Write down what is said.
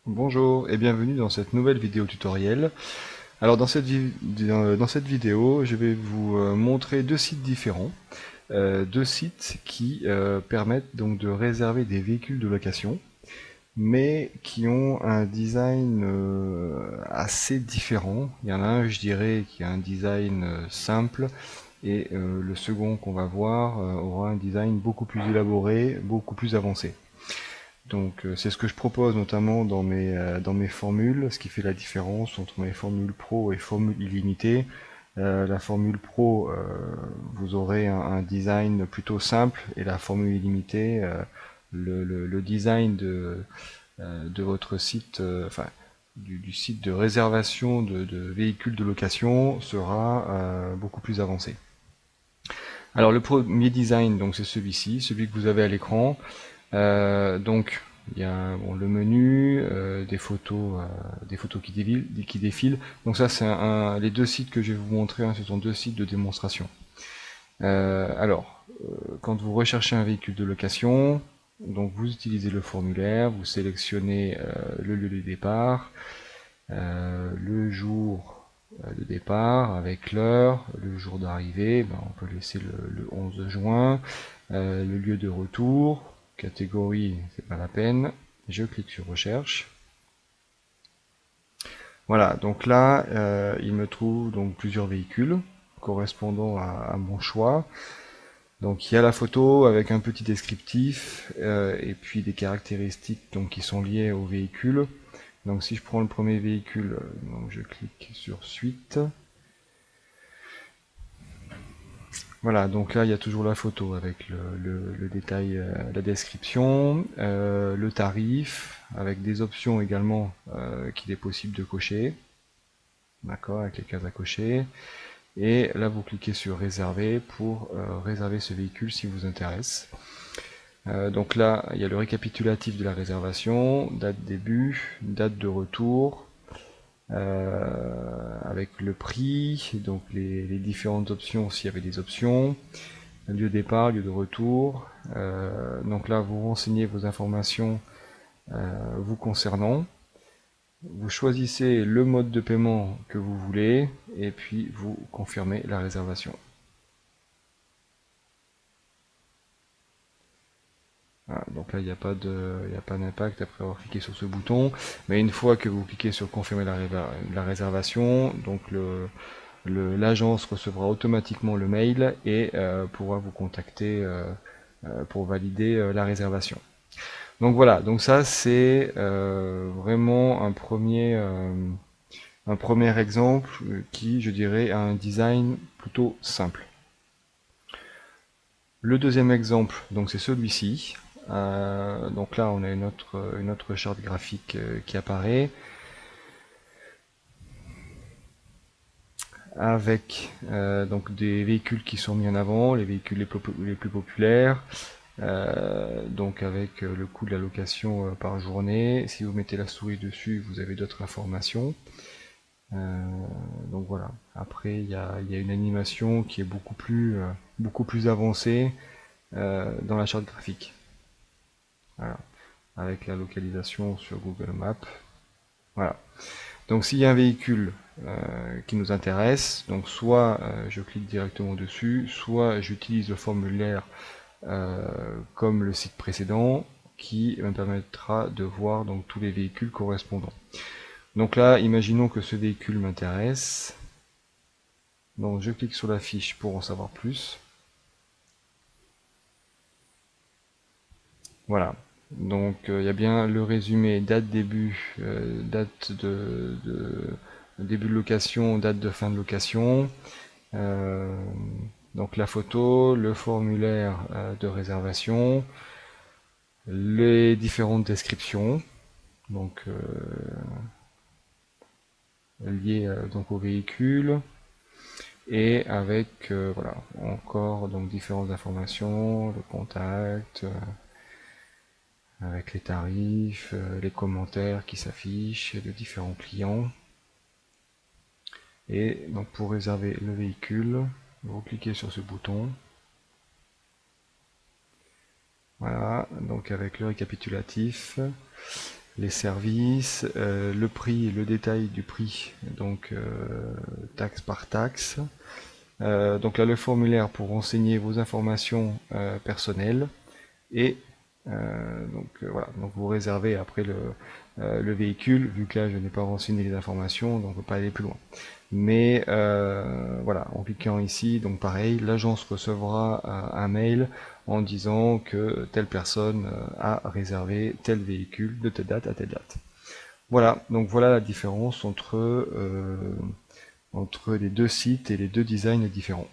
Bonjour et bienvenue dans cette nouvelle vidéo tutoriel. Alors dans cette vidéo, je vais vous montrer deux sites différents, deux sites qui permettent donc de réserver des véhicules de location, mais qui ont un design assez différent. Il y en a un, je dirais, qui a un design simple, et le second qu'on va voir aura un design beaucoup plus élaboré, beaucoup plus avancé. Donc c'est ce que je propose notamment dans mes formules, ce qui fait la différence entre mes formules pro et formules illimitées. La formule pro, vous aurez un design plutôt simple, et la formule illimitée, le design de votre site, enfin du site de réservation de véhicules de location sera beaucoup plus avancé. Alors le premier design, donc c'est celui-ci, celui que vous avez à l'écran. Donc il y a bon, le menu, des photos qui défilent. Donc ça, c'est les deux sites que je vais vous montrer, hein, ce sont deux sites de démonstration. Quand vous recherchez un véhicule de location, donc vous utilisez le formulaire, vous sélectionnez le lieu de départ, le jour de départ avec l'heure, le jour d'arrivée, ben, on peut laisser le 11 juin, le lieu de retour, catégorie, c'est pas la peine, je clique sur recherche. Voilà, donc là, il me trouve donc plusieurs véhicules correspondant à mon choix. Donc il y a la photo avec un petit descriptif et puis des caractéristiques donc, qui sont liées au véhicule. Donc si je prends le premier véhicule, donc je clique sur suite. Voilà, donc là il y a toujours la photo avec le détail, la description, le tarif, avec des options également qu'il est possible de cocher. D'accord, avec les cases à cocher. Et là vous cliquez sur réserver pour réserver ce véhicule si vous intéresse. Donc là il y a le récapitulatif de la réservation, date début, date de retour, avec le prix, donc les différentes options s'il y avait des options, lieu de départ, lieu de retour. Donc là vous renseignez vos informations vous concernant. Vous choisissez le mode de paiement que vous voulez et puis vous confirmez la réservation. Voilà, donc là il n'y a pas d'impact après avoir cliqué sur ce bouton, mais une fois que vous cliquez sur confirmer la réservation, donc l'agence recevra automatiquement le mail et pourra vous contacter pour valider la réservation. Donc voilà, donc ça c'est vraiment un premier exemple qui, je dirais, a un design plutôt simple. Le deuxième exemple, donc c'est celui-ci. Donc là, on a une autre charte graphique qui apparaît avec donc des véhicules qui sont mis en avant, les véhicules les plus populaires, donc avec le coût de la location par journée. Si vous mettez la souris dessus, vous avez d'autres informations. Donc voilà. Après, il y a une animation qui est beaucoup plus avancée dans la charte graphique. Voilà. Avec la localisation sur Google Maps. Voilà. Donc s'il y a un véhicule qui nous intéresse, donc soit je clique directement dessus, soit j'utilise le formulaire comme le site précédent qui me permettra de voir donc tous les véhicules correspondants. Donc là, imaginons que ce véhicule m'intéresse. Donc je clique sur la fiche pour en savoir plus. Voilà. Donc il y a bien le résumé, date début, date de début de location, date de fin de location. Euh, donc la photo, le formulaire de réservation, les différentes descriptions, donc liées donc au véhicule, et avec voilà encore donc différentes informations, le contact, avec les tarifs, les commentaires qui s'affichent de différents clients. Et donc pour réserver le véhicule, vous cliquez sur ce bouton. Voilà, donc avec le récapitulatif. les services, le prix et le détail du prix, donc taxe par taxe. Donc là, le formulaire pour renseigner vos informations personnelles. Et voilà, donc vous réservez après le véhicule, vu que là je n'ai pas renseigné les informations, donc on ne peut pas aller plus loin. Mais voilà, en cliquant ici, donc pareil, l'agence recevra un mail en disant que telle personne a réservé tel véhicule de telle date à telle date. Voilà, donc voilà la différence entre les deux sites et les deux designs différents.